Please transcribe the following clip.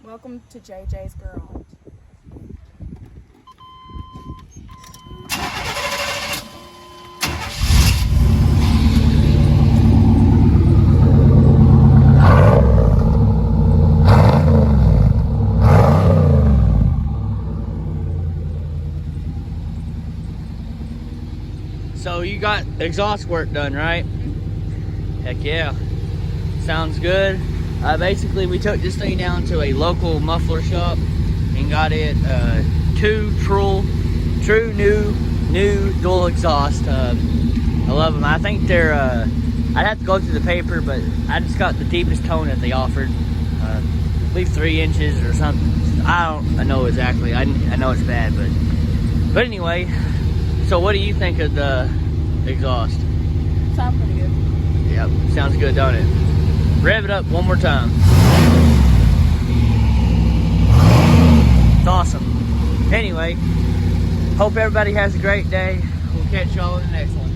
Welcome to JJ's Garage. So you got exhaust work done, right? Heck yeah. Sounds good. Basically, we took this thing down to a local muffler shop and got it two true new dual exhaust. I love them. I think they're, I'd have to go through the paper, but I just got the deepest tone that they offered. I believe 3 inches or something. I know exactly. I know it's bad, but anyway. So what do you think of the exhaust? Sounds pretty good. Yep, sounds good, don't it? Rev it up one more time. It's awesome. Anyway, hope everybody has a great day. We'll catch y'all in the next one.